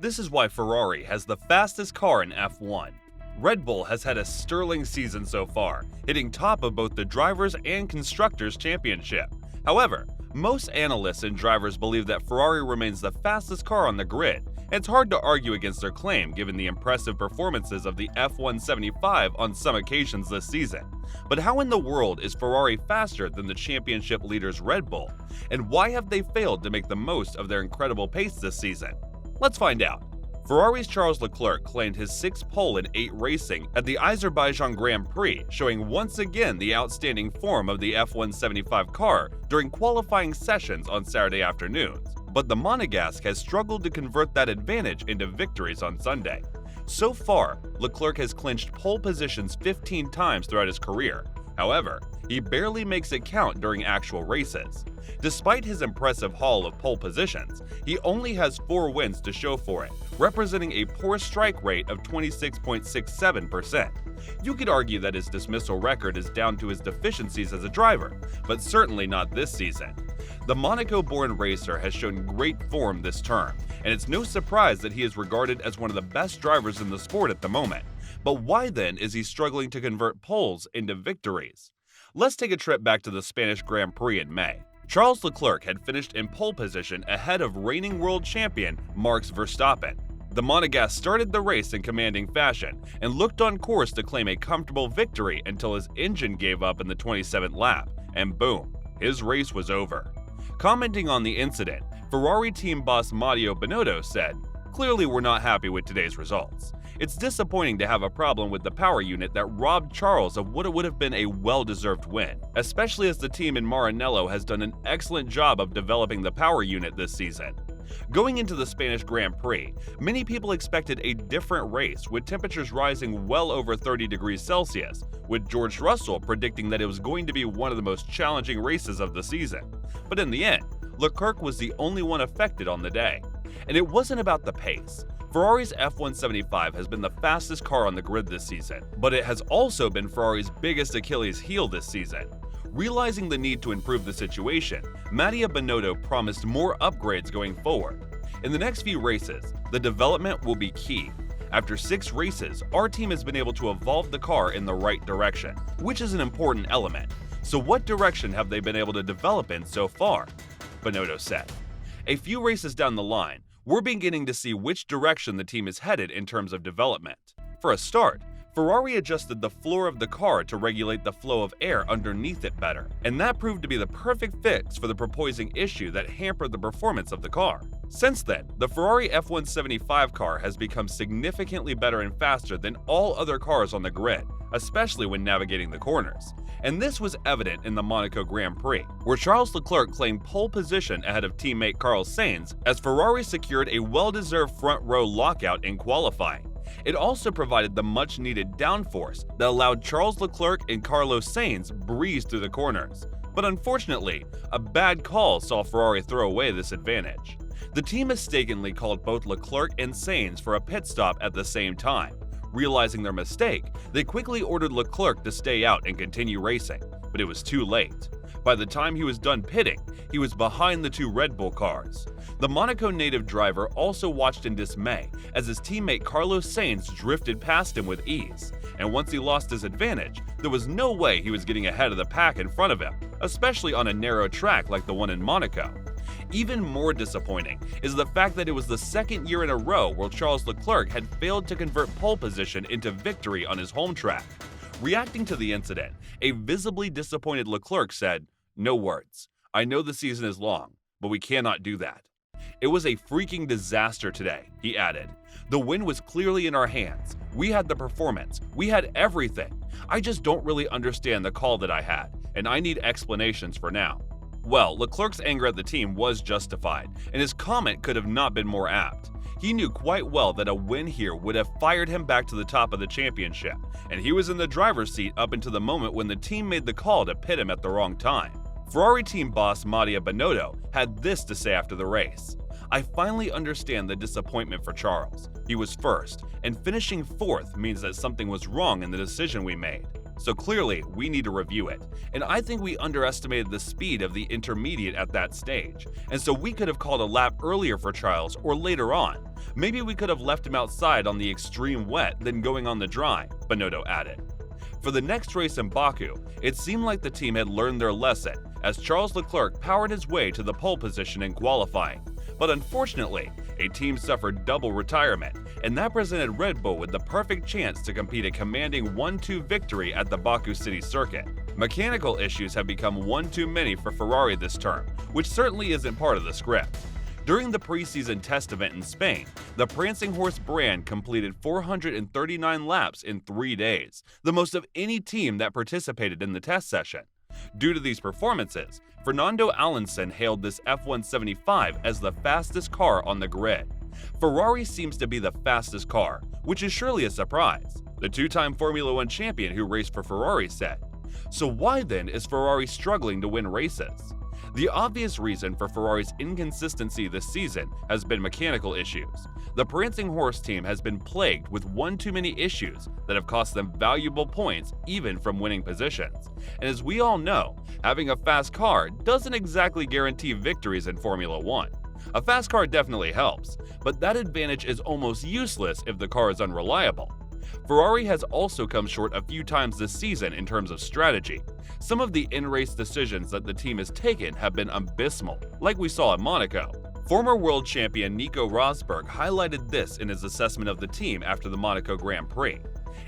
This is why Ferrari has the fastest car in F1. Red Bull has had a sterling season so far, hitting top of both the Drivers' and Constructors' Championship. However, most analysts and drivers believe that Ferrari remains the fastest car on the grid, and it's hard to argue against their claim given the impressive performances of the F175 on some occasions this season. But how in the world is Ferrari faster than the championship leaders Red Bull? And why have they failed to make the most of their incredible pace this season? Let's find out. Ferrari's Charles Leclerc claimed his 6th pole in 8 racing at the Azerbaijan Grand Prix, showing once again the outstanding form of the F175 car during qualifying sessions on Saturday afternoons. But the Monégasque has struggled to convert that advantage into victories on Sunday. So far, Leclerc has clinched pole positions 15 times throughout his career. However, he barely makes it count during actual races. Despite his impressive haul of pole positions, he only has 4 wins to show for it, representing a poor strike rate of 26.67%. You could argue that his dismissal record is down to his deficiencies as a driver, but certainly not this season. The Monaco-born racer has shown great form this term, and it's no surprise that he is regarded as one of the best drivers in the sport at the moment. But why then is he struggling to convert poles into victories? Let's take a trip back to the Spanish Grand Prix in May. Charles Leclerc had finished in pole position ahead of reigning world champion Max Verstappen. The Monégasque started the race in commanding fashion and looked on course to claim a comfortable victory until his engine gave up in the 27th lap, and boom, his race was over. Commenting on the incident, Ferrari team boss Matteo Binotto said, "Clearly we're not happy with today's results. It's disappointing to have a problem with the power unit that robbed Charles of what it would have been a well-deserved win, especially as the team in Maranello has done an excellent job of developing the power unit this season." Going into the Spanish Grand Prix, many people expected a different race with temperatures rising well over 30 degrees Celsius, with George Russell predicting that it was going to be one of the most challenging races of the season. But in the end, Leclerc was the only one affected on the day. And it wasn't about the pace. Ferrari's F175 has been the fastest car on the grid this season, but it has also been Ferrari's biggest Achilles heel this season. Realizing the need to improve the situation, Matteo Binotto promised more upgrades going forward. In the next few races, the development will be key. After 6 races, our team has been able to evolve the car in the right direction, which is an important element. So what direction have they been able to develop in so far? Binotto said. A few races down the line, we're beginning to see which direction the team is headed in terms of development. For a start, Ferrari adjusted the floor of the car to regulate the flow of air underneath it better, and that proved to be the perfect fix for the proposing issue that hampered the performance of the car. Since then, the Ferrari F175 car has become significantly better and faster than all other cars on the grid, especially when navigating the corners. And this was evident in the Monaco Grand Prix, where Charles Leclerc claimed pole position ahead of teammate Carlos Sainz as Ferrari secured a well-deserved front row lockout in qualifying. It also provided the much-needed downforce that allowed Charles Leclerc and Carlos Sainz breeze through the corners. But unfortunately, a bad call saw Ferrari throw away this advantage. The team mistakenly called both Leclerc and Sainz for a pit stop at the same time. Realizing their mistake, they quickly ordered Leclerc to stay out and continue racing, but it was too late. By the time he was done pitting, he was behind the 2 Red Bull cars. The Monaco native driver also watched in dismay as his teammate Carlos Sainz drifted past him with ease, and once he lost his advantage, there was no way he was getting ahead of the pack in front of him, especially on a narrow track like the one in Monaco. Even more disappointing is the fact that it was the 2nd year in a row where Charles Leclerc had failed to convert pole position into victory on his home track. Reacting to the incident, a visibly disappointed Leclerc said, "No words. I know the season is long, but we cannot do that." "It was a freaking disaster today," he added. "The win was clearly in our hands. We had the performance. We had everything. I just don't really understand the call that I had, and I need explanations for now." Well, Leclerc's anger at the team was justified, and his comment could have not been more apt. He knew quite well that a win here would have fired him back to the top of the championship, and he was in the driver's seat up until the moment when the team made the call to pit him at the wrong time. Ferrari team boss Matteo Binotto had this to say after the race: "I finally understand the disappointment for Charles. He was first, and finishing 4th means that something was wrong in the decision we made. so clearly we need to review it. And I think we underestimated the speed of the intermediate at that stage, and so we could have called a lap earlier for Charles or later on. Maybe we could have left him outside on the extreme wet than going on the dry, Binotto added. For the next race in Baku, it seemed like the team had learned their lesson as Charles Leclerc powered his way to the pole position in qualifying. But unfortunately, a team suffered double retirement, and that presented Red Bull with the perfect chance to compete a commanding 1-2 victory at the Baku City circuit. Mechanical issues have become one too many for Ferrari this term, which certainly isn't part of the script. During the preseason test event in Spain, the Prancing Horse brand completed 439 laps in 3 days, the most of any team that participated in the test session. Due to these performances, Fernando Alonso hailed this F175 as the fastest car on the grid. Ferrari seems to be the fastest car, which is surely a surprise, the two-time Formula One champion who raced for Ferrari said. So why then is Ferrari struggling to win races? The obvious reason for Ferrari's inconsistency this season has been mechanical issues. The Prancing Horse team has been plagued with one too many issues that have cost them valuable points even from winning positions. And as we all know, having a fast car doesn't exactly guarantee victories in Formula One. A fast car definitely helps, but that advantage is almost useless if the car is unreliable. Ferrari has also come short a few times this season in terms of strategy. Some of the in-race decisions that the team has taken have been abysmal, like we saw at Monaco. Former world champion Nico Rosberg highlighted this in his assessment of the team after the Monaco Grand Prix.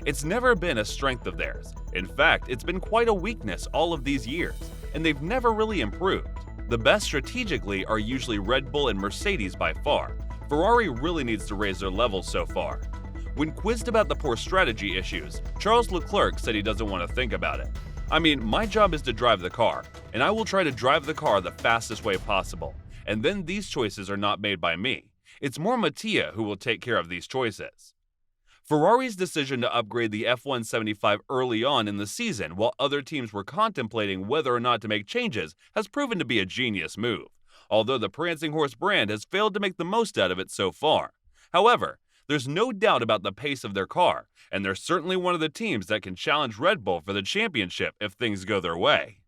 It's never been a strength of theirs. In fact, it's been quite a weakness all of these years, and they've never really improved. The best strategically are usually Red Bull and Mercedes by far. Ferrari really needs to raise their levels so far. When quizzed about the poor strategy issues, Charles Leclerc said he doesn't want to think about it. I mean, my job is to drive the car, and I will try to drive the car the fastest way possible. And then these choices are not made by me. It's more Mattia who will take care of these choices. Ferrari's decision to upgrade the F175 early on in the season while other teams were contemplating whether or not to make changes has proven to be a genius move, although the Prancing Horse brand has failed to make the most out of it so far. However, there's no doubt about the pace of their car, and they're certainly one of the teams that can challenge Red Bull for the championship if things go their way.